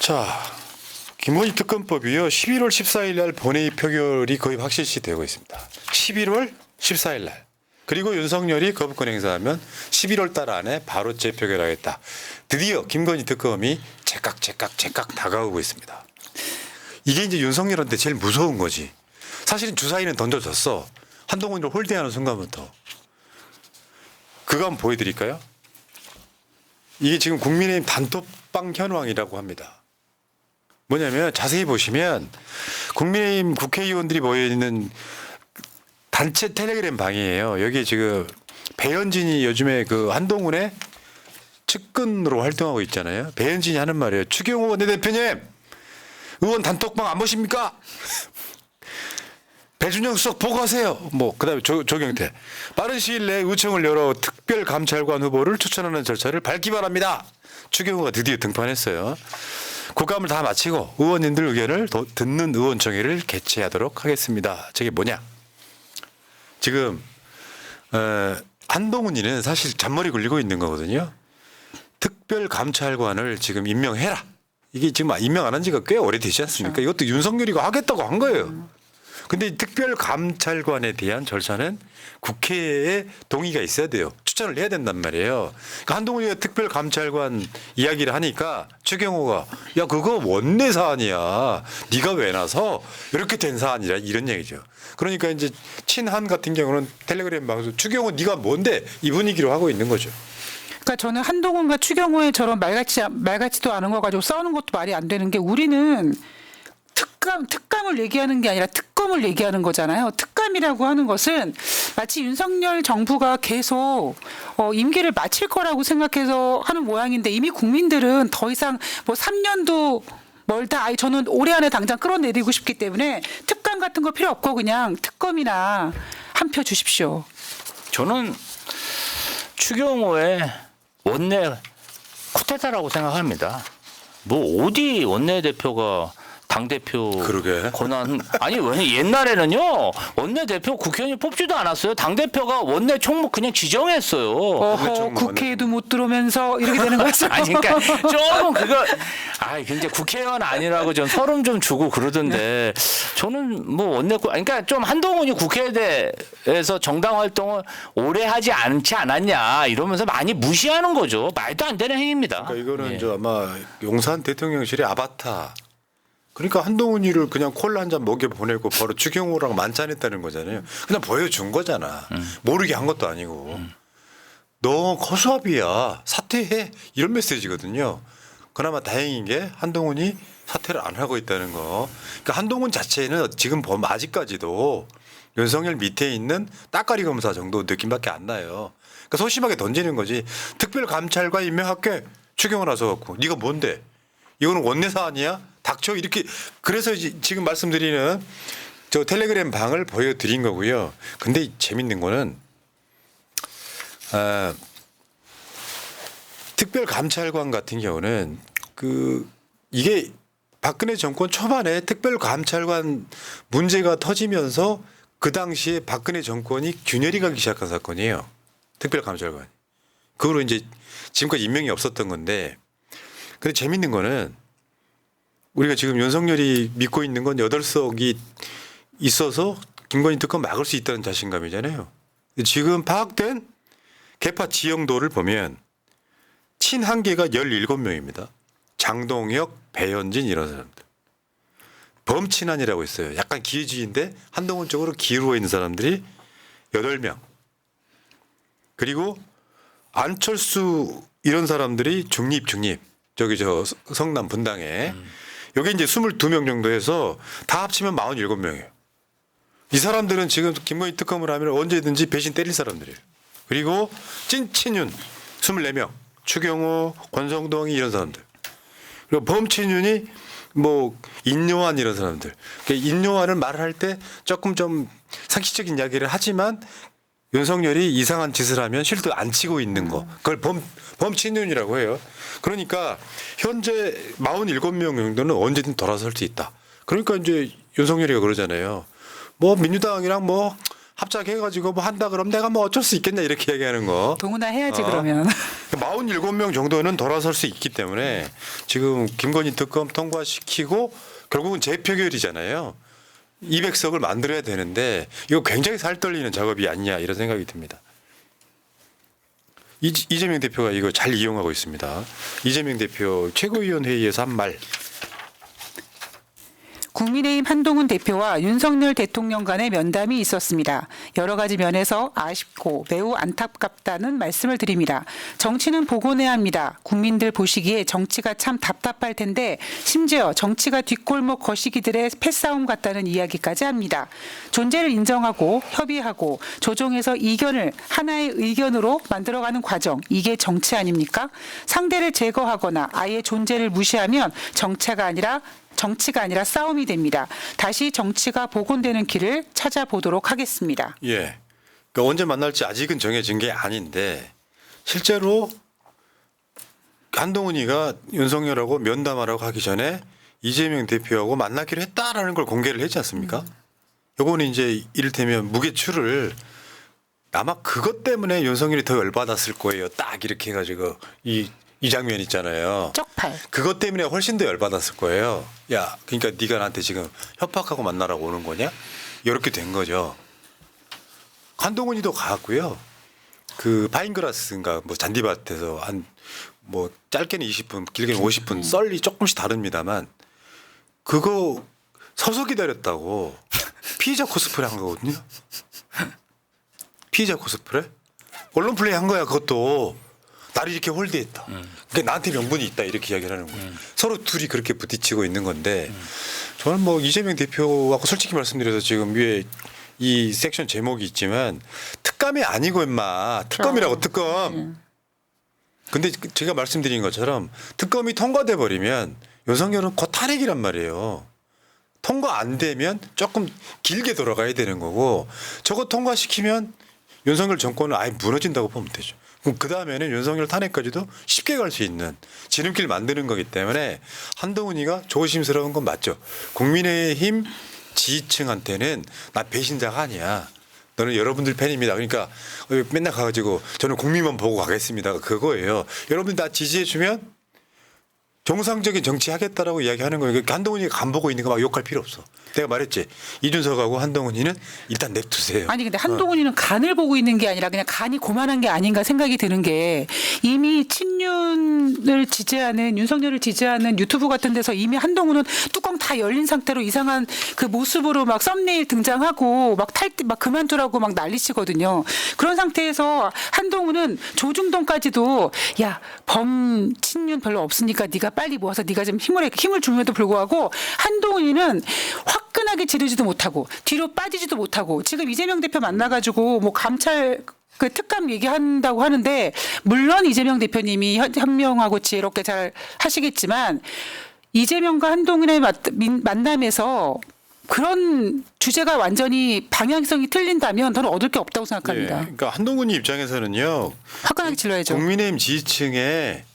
자, 김건희 특검법이요. 11월 14일 날 본회의 표결이 거의 확실시 되고 있습니다. 11월 14일 날. 그리고 윤석열이 거부권 행사하면 11월 달 안에 바로 재표결하겠다. 드디어 김건희 특검이 제깍 다가오고 있습니다. 이게 이제 윤석열한테 제일 무서운 거지. 사실은 주사위는 던져졌어. 한동훈을 홀대하는 순간부터. 그거 한번 보여드릴까요? 이게 지금 국민의힘 단톡방 현황이라고 합니다. 뭐냐면 자세히 보시면 국민의힘 국회의원들이 모여있는 단체 텔레그램 방이에요. 여기 지금 배현진이 요즘에 그 한동훈의 측근으로 활동하고 있잖아요. 배현진이 하는 말이에요. 추경호 원내대표님, 의원 단톡방 안 보십니까? 배준영 수석 보고하세요. 뭐 그다음에 조경태 빠른 시일 내에 의총을 열어 특별감찰관 후보를 추천하는 절차를 밟기 바랍니다. 추경호가 드디어 등판했어요. 국감을 다 마치고 의원님들 의견을 듣는 의원총회를 개최하도록 하겠습니다. 저게 뭐냐? 지금 한동훈이는 사실 잔머리 굴리고 있는 거거든요. 특별감찰관을 지금 임명해라. 이게 지금 임명 안 한 지가 꽤 오래되지 않습니까? 이것도 윤석열이가 하겠다고 한 거예요. 근데 이 특별감찰관에 대한 절차는 국회에 동의가 있어야 돼요. 추천을 해야 된단 말이에요. 그러니까 한동훈이가 특별감찰관 이야기를 하니까 추경호가 야 그거 원내 사안이야. 네가 왜 나서 이렇게 된 사안이라 이런 얘기죠. 그러니까 이제 친한 같은 경우는 텔레그램 방송 추경호 네가 뭔데 이 분위기로 하고 있는 거죠. 그러니까 저는 한동훈과 추경호의 저런 말같지도 않은 거 가지고 싸우는 것도 말이 안 되는 게 우리는 특감을 얘기하는 게 아니라 특검을 얘기하는 거잖아요. 특감이라고 하는 것은 마치 윤석열 정부가 계속 임기를 마칠 거라고 생각해서 하는 모양인데 이미 국민들은 더 이상 뭐 3년도 멀다. 저는 올해 안에 당장 끌어내리고 싶기 때문에 특감 같은 거 필요 없고 그냥 특검이나 한 표 주십시오. 저는 추경호의 원내 쿠데타라고 생각합니다. 뭐 어디 원내대표가 당대표 그러게. 권한 아니 왜 옛날에는요 원내대표 국회의원이 뽑지도 않았어요. 당대표가 원내 총무 그냥 지정했어요. 어허 국회에도 못 들어오면서 이렇게 되는 거죠. 아니 그러니까 조금 그거 굉장히 국회의원 아니라고 좀 서름 좀 주고 그러던데 저는 뭐 원내 그러니까 좀 한동훈이 국회에 대해서 정당 활동을 오래 하지 않지 않았냐 이러면서 많이 무시하는 거죠. 말도 안 되는 행위입니다. 그러니까 이거는 예. 저 아마 용산 대통령실의 아바타. 그러니까 한동훈이를 그냥 콜라 한 잔 먹여 보내고 바로 추경호랑 만찬했다는 거잖아요. 그냥 보여준 거잖아. 모르게 한 것도 아니고. 너 거수합이야. 사퇴해. 이런 메시지거든요. 그나마 다행인 게 한동훈이 사퇴를 안 하고 있다는 거. 그러니까 한동훈 자체는 지금 보면 아직까지도 윤석열 밑에 있는 따까리 검사 정도 느낌밖에 안 나요. 그러니까 소심하게 던지는 거지. 특별감찰관 임명할게. 추경호 나서 갖고. 네가 뭔데? 이거는 원내 사안이야? 닥쳐 이렇게 그래서 지금 말씀드리는 저 텔레그램 방을 보여드린 거고요. 근데 재밌는 거는 특별감찰관 같은 경우는 이게 박근혜 정권 초반에 특별감찰관 문제가 터지면서 그 당시에 박근혜 정권이 균열이 가기 시작한 사건이에요. 특별감찰관. 그거로 이제 지금까지 임명이 없었던 건데 근데 재밌는 거는 우리가 지금 윤석열이 믿고 있는 건 8석이 있어서 김건희 특검 막을 수 있다는 자신감이잖아요. 지금 파악된 개파 지형도를 보면 친한계가 17명입니다. 장동혁, 배현진 이런 사람들. 범친한이라고 있어요. 약간 기회주의인데 한동훈 쪽으로 기울어 있는 사람들이 8명. 그리고 안철수 이런 사람들이 중립. 저기 저 성남 분당에. 여기 이제 22명 정도 해서 다 합치면 47명이에요. 이 사람들은 지금 김건희 특검을 하면 언제든지 배신 때릴 사람들이에요. 그리고 찐친윤 24명. 추경호, 권성동이 이런 사람들. 그리고 범친윤이 뭐 인요한 이런 사람들. 그러니까 인요한을 말할 때 조금 좀 상식적인 이야기를 하지만 윤석열이 이상한 짓을 하면 실드 안 치고 있는 거. 그걸 범친윤이라고 해요. 그러니까 현재 47명 정도는 언제든 돌아설 수 있다. 그러니까 이제 윤석열이가 그러잖아요. 뭐 민주당이랑 뭐 합작해가지고 뭐 한다 그러면 내가 뭐 어쩔 수 있겠냐 이렇게 얘기하는 거. 동훈아 해야지 어. 그러면. 47명 정도는 돌아설 수 있기 때문에 지금 김건희 특검 통과시키고 결국은 재표결이잖아요. 200석을 만들어야 되는데 이거 굉장히 살떨리는 작업이 아니냐 이런 생각이 듭니다. 이재명 대표가 이거 잘 이용하고 있습니다. 이재명 대표 최고위원 회의에서 한 말. 국민의힘 한동훈 대표와 윤석열 대통령 간의 면담이 있었습니다. 여러 가지 면에서 아쉽고 매우 안타깝다는 말씀을 드립니다. 정치는 복원해야 합니다. 국민들 보시기에 정치가 참 답답할 텐데 심지어 정치가 뒷골목 거시기들의 패싸움 같다는 이야기까지 합니다. 존재를 인정하고 협의하고 조정해서 이견을 하나의 의견으로 만들어가는 과정, 이게 정치 아닙니까? 상대를 제거하거나 아예 존재를 무시하면 정치가 아니라 싸움이 됩니다. 다시 정치가 복원되는 길을 찾아보도록 하겠습니다. 예. 그러니까 언제 만날지 아직은 정해진 게 아닌데 실제로 한동훈이가 윤석열하고 면담하라고 하기 전에 이재명 대표하고 만나기로 했다라는 걸 공개를 했지 않습니까? 요거는 이제 이를테면 무게추를 아마 그것 때문에 윤석열이 더 열받았을 거예요. 딱 이렇게 해가지고 이 장면 있잖아요. 쪽팔. 그것 때문에 훨씬 더 열받았을 거예요. 야, 그러니까 네가 나한테 지금 협박하고 만나라고 오는 거냐? 이렇게 된 거죠. 한동훈이도 가고요. 그 파인그라스인가 뭐 잔디밭에서 한 뭐 짧게는 20분, 길게는 50분 썰이 조금씩 다릅니다만 그거 서서 기다렸다고 피의자 코스프레 한 거거든요. 피의자 코스프레? 언론 플레이 한 거야 그것도. 나를 이렇게 홀대했다. 그러니까 나한테 명분이 있다 이렇게 이야기를 하는 거예요. 서로 둘이 그렇게 부딪히고 있는 건데 저는 뭐 이재명 대표하고 솔직히 말씀드려서 지금 위에 이 섹션 제목이 있지만 특감이 아니고 임마 특검이라고 특검. 근데 제가 말씀드린 것처럼 특검이 통과돼 버리면 윤석열은 곧 탄핵이란 말이에요. 통과 안 되면 조금 길게 돌아가야 되는 거고 저거 통과시키면 윤석열 정권은 아예 무너진다고 보면 되죠. 그럼 그 다음에는 윤석열 탄핵까지도 쉽게 갈 수 있는 지름길 만드는 거기 때문에 한동훈이가 조심스러운 건 맞죠. 국민의힘 지지층한테는 나 배신자가 아니야. 너는 여러분들 팬입니다. 그러니까 맨날 가가지고 저는 국민만 보고 가겠습니다. 그거예요. 여러분들 나 지지해주면 정상적인 정치 하겠다라고 이야기하는 거예요. 그러니까 한동훈이가 간 보고 있는 거 막 욕할 필요 없어. 내가 말했지. 이준석하고 한동훈이는 일단 냅두세요. 아니 근데 한동훈이는 간을 보고 있는 게 아니라 그냥 간이 고만한 게 아닌가 생각이 드는 게 이미 친윤을 지지하는 윤석열을 지지하는 유튜브 같은 데서 이미 한동훈은 뚜껑 다 열린 상태로 이상한 그 모습으로 막 썸네일 등장하고 막 그만두라고 막 난리치거든요. 그런 상태에서 한동훈은 조중동까지도 야 범 친윤 별로 없으니까 네가 빨리 모아서 네가 좀 힘을 주면도 불구하고 한동훈이는 화끈하게 지르지도 못하고 뒤로 빠지지도 못하고 지금 이재명 대표 만나가지고 뭐 감찰 그 특감 얘기한다고 하는데 물론 이재명 대표님이 현명하고 지혜롭게 잘 하시겠지만 이재명과 한동훈의 만남에서 그런 주제가 완전히 방향성이 틀린다면 저는 얻을 게 없다고 생각합니다. 예, 그러니까 한동훈이 입장에서는요. 화끈하게 질러야죠. 국민의힘 지지층에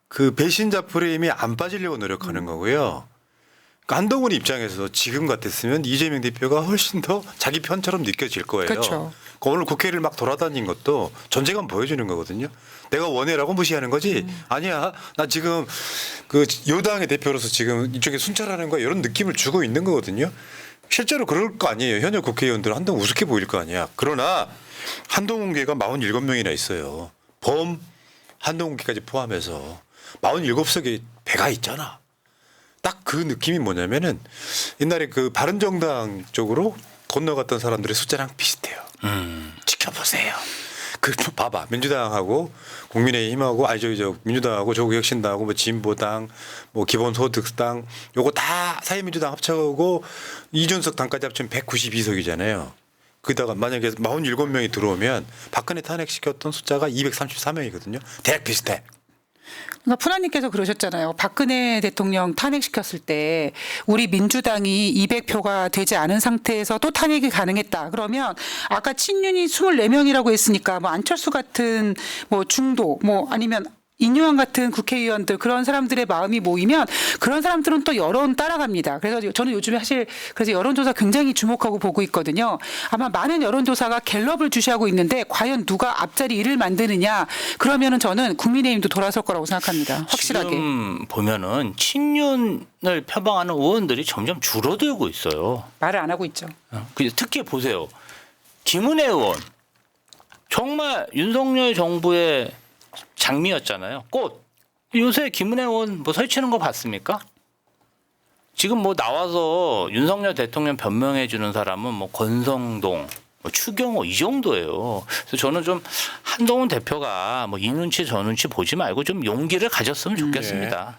그 배신자 프레임이 안 빠지려고 노력하는 거고요. 그러니까 한동훈 입장에서 지금 같았으면 이재명 대표가 훨씬 더 자기 편처럼 느껴질 거예요. 그렇죠. 그러니까 오늘 국회를 막 돌아다닌 것도 존재감 보여주는 거거든요. 내가 원해라고 무시하는 거지. 아니야. 나 지금 그 여당의 대표로서 지금 이쪽에 순찰하는 거야. 이런 느낌을 주고 있는 거거든요. 실제로 그럴 거 아니에요. 현역 국회의원들은 한동훈 우습게 보일 거 아니야. 그러나 한동훈계가 47명이나 있어요. 범 한동훈계까지 포함해서 47석의 배가 있잖아. 딱 그 느낌이 뭐냐면은 옛날에 그 바른정당 쪽으로 건너갔던 사람들의 숫자랑 비슷해요. 지켜보세요. 그 봐봐 민주당하고 국민의힘하고 저 민주당하고 조국혁신당하고 뭐 진보당 뭐 기본소득당 요거 다 사회민주당 합쳐고 이준석 당까지 합치면 192석이잖아요. 그다가 만약에 47명이 들어오면 박근혜 탄핵시켰던 숫자가 234명이거든요. 대략 비슷해. 그러니까 푸나님께서 그러셨잖아요. 박근혜 대통령 탄핵시켰을 때 우리 민주당이 200표가 되지 않은 상태에서 또 탄핵이 가능했다. 그러면 아까 친윤이 24명이라고 했으니까 뭐 안철수 같은 뭐 중도 뭐 아니면 인요한 같은 국회의원들 그런 사람들의 마음이 모이면 그런 사람들은 또 여론 따라갑니다. 그래서 저는 요즘에 사실 그래서 여론조사 굉장히 주목하고 보고 있거든요. 아마 많은 여론조사가 갤럽을 주시하고 있는데 과연 누가 앞자리 1을 만드느냐 그러면은 저는 국민의힘도 돌아설 거라고 생각합니다. 확실하게. 지금 보면은 친윤을 표방하는 의원들이 점점 줄어들고 있어요. 말을 안 하고 있죠. 특히 보세요. 김은혜 의원 정말 윤석열 정부의 장미였잖아요. 꽃. 요새 김은혜 의원 뭐 설치는 거 봤습니까? 지금 뭐 나와서 윤석열 대통령 변명해 주는 사람은 뭐 권성동, 뭐 추경호 이 정도예요. 그래서 저는 좀 한동훈 대표가 뭐 이 눈치 저 눈치 보지 말고 좀 용기를 가졌으면 좋겠습니다.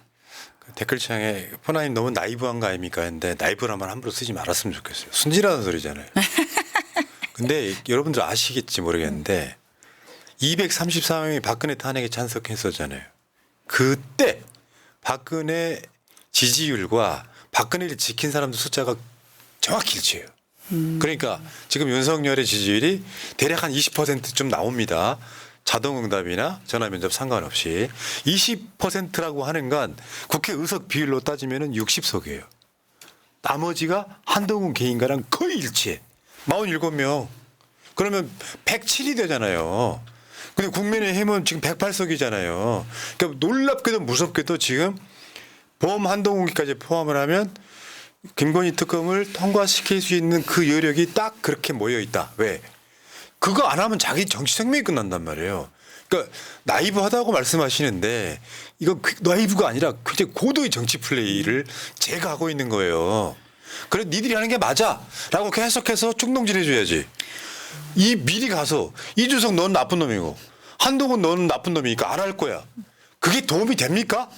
그 댓글창에 포나님 너무 나이브한 거 아닙니까 했는데 나이브란 말 함부로 쓰지 말았으면 좋겠어요. 순진하다는 소리잖아요. 근데 여러분들 아시겠지 모르겠는데 234명이 박근혜 탄핵에 찬성했었잖아요. 그때 박근혜 지지율과 박근혜를 지킨 사람들 숫자가 정확히 일치해요. 그러니까 지금 윤석열의 지지율이 대략 한 20%쯤 나옵니다. 자동응답이나 전화면접 상관없이 20%라고 하는 건 국회 의석 비율로 따지면 60석이에요. 나머지가 한동훈 개인가랑 거의 일치해. 47명. 그러면 107이 되잖아요. 근데 국민의힘은 지금 108석이잖아요. 그러니까 놀랍게도 무섭게도 지금 범 한동훈까지 포함을 하면 김건희 특검을 통과시킬 수 있는 그 여력이 딱 그렇게 모여 있다. 왜? 그거 안 하면 자기 정치 생명이 끝난단 말이에요. 그러니까 나이브하다고 말씀하시는데 이거 나이브가 아니라 굉장히 고도의 정치 플레이를 제가 하고 있는 거예요. 그래 니들이 하는 게 맞아라고 계속해서 충동질 해줘야지. 이 미리 가서 이준석 너는 나쁜 놈이고 한동훈 너는 나쁜 놈이니까 안 할 거야. 그게 도움이 됩니까?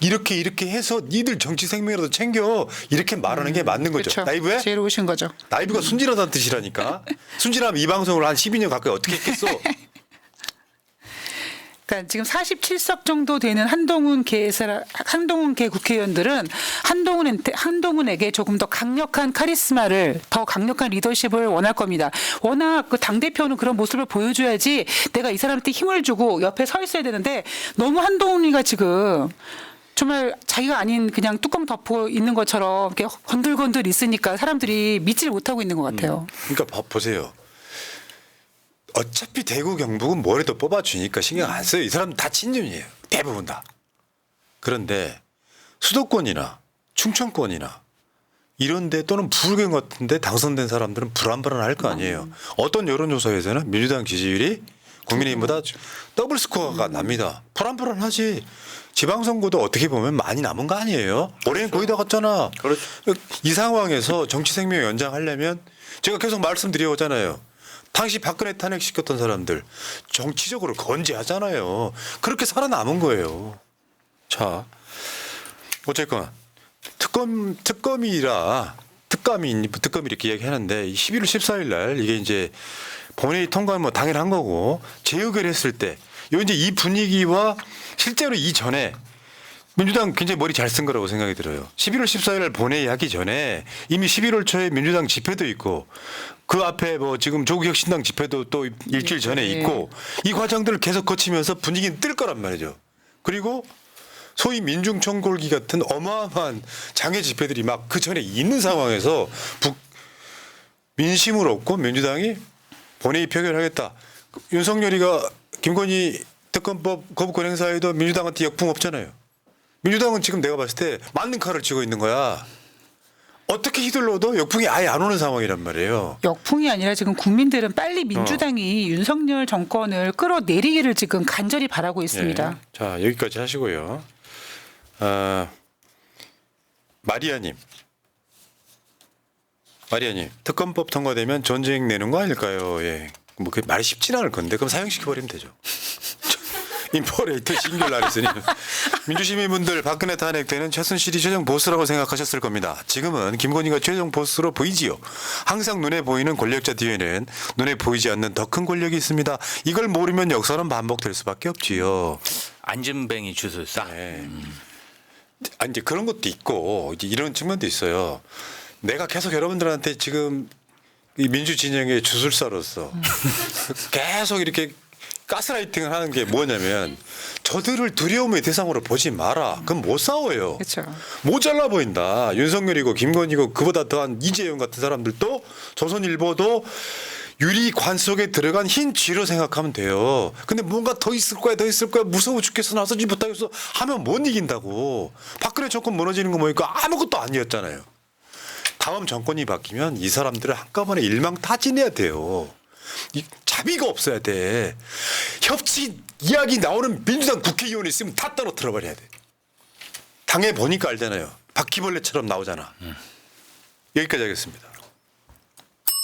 이렇게 해서 니들 정치 생명이라도 챙겨 이렇게 말하는 게 맞는 거죠. 그렇죠. 나이브에? 지혜로우신 거죠. 나이브가 순진하다는 뜻이라니까. 순진하면 이 방송을 한 12년 가까이 어떻게 했겠어. 그러니까 지금 47석 정도 되는 한동훈 계 국회의원들은 한동훈에게 조금 더 강력한 카리스마를 더 강력한 리더십을 원할 겁니다. 워낙 그 당대표는 그런 모습을 보여줘야지 내가 이 사람한테 힘을 주고 옆에 서 있어야 되는데 너무 한동훈이가 지금 정말 자기가 아닌 그냥 뚜껑 덮고 있는 것처럼 이렇게 건들건들 있으니까 사람들이 믿지를 못하고 있는 것 같아요. 그러니까 보세요. 어차피 대구 경북은 뭐래도 뽑아주니까 신경 안 써요. 이 사람 다 친윤이에요. 대부분 다. 그런데 수도권이나 충청권이나 이런데 또는 부울경 같은데 당선된 사람들은 불안불안할 거 아니에요. 어떤 여론조사에서는 민주당 지지율이 국민의힘보다 더블 스코어가 납니다. 불안불안하지. 지방선거도 어떻게 보면 많이 남은 거 아니에요. 올해는 거의 다 갔잖아. 그렇죠. 이 상황에서 정치 생명 연장하려면 제가 계속 말씀드려오잖아요. 당시 박근혜 탄핵시켰던 사람들 정치적으로 건재하잖아요. 그렇게 살아남은 거예요. 자, 어쨌건 특검이 이렇게 얘기하는데 11월 14일 날 이게 이제 본회의 통과는 뭐 당연한 거고 재의결했을 때 요 이제 이 분위기와 실제로 이전에 민주당 굉장히 머리 잘 쓴 거라고 생각이 들어요. 11월 14일 날 본회의 하기 전에 이미 11월 초에 민주당 집회도 있고 그 앞에 뭐 지금 조국혁신당 집회도 또 일주일 전에 있고 이 과정들을 계속 거치면서 분위기는 뜰 거란 말이죠. 그리고 소위 민중총궐기 같은 어마어마한 장애 집회들이 막 그 전에 있는 상황에서 민심을 얻고 민주당이 본회의 표결하겠다. 윤석열이가 김건희 특검법 거부권 행사에도 민주당한테 역풍 없잖아요. 민주당은 지금 내가 봤을 때 맞는 칼을 쥐고 있는 거야. 어떻게 휘둘러도 역풍이 아예 안 오는 상황이란 말이에요. 역풍이 아니라 지금 국민들은 빨리 민주당이 윤석열 정권을 끌어내리기를 지금 간절히 바라고 있습니다. 네. 자, 여기까지 하시고요. 마리아님, 특검법 통과되면 전쟁 내는 거 아닐까요? 예. 뭐 그 말이 쉽지는 않을 건데 그럼 사형시켜버리면 되죠. 인포레이터 신규를 했으니 민주시민분들 박근혜 탄핵 때는 최순실이 최종 보스라고 생각하셨을 겁니다. 지금은 김건희가 최종 보스로 보이지요. 항상 눈에 보이는 권력자 뒤에는 눈에 보이지 않는 더 큰 권력이 있습니다. 이걸 모르면 역사는 반복될 수밖에 없지요. 안진뱅이 주술사. 네. 아니 이제 그런 것도 있고 이제 이런 측면도 있어요. 내가 계속 여러분들한테 지금 이 민주 진영의 주술사로서 계속 이렇게 가스라이팅을 하는 게 뭐냐면 저들을 두려움의 대상으로 보지 마라. 그럼 못 싸워요. 그렇죠. 모자라 보인다. 윤석열이고 김건희고 그보다 더한 이재용 같은 사람들도 조선일보도 유리관 속에 들어간 흰 쥐로 생각하면 돼요. 근데 뭔가 더 있을 거야 무서워 죽겠어 나서지 못하겠어 하면 못 이긴다고. 박근혜 정권 무너지는 거 보니까 아무것도 아니었잖아요. 다음 정권이 바뀌면 이 사람들을 한꺼번에 일망타진해야 돼요. 자비가 없어야 돼. 협치 이야기 나오는 민주당 국회의원이 있으면 다 떨어뜨려 버려야 돼. 당해 보니까 알잖아요. 바퀴벌레처럼 나오잖아. 여기까지 하겠습니다.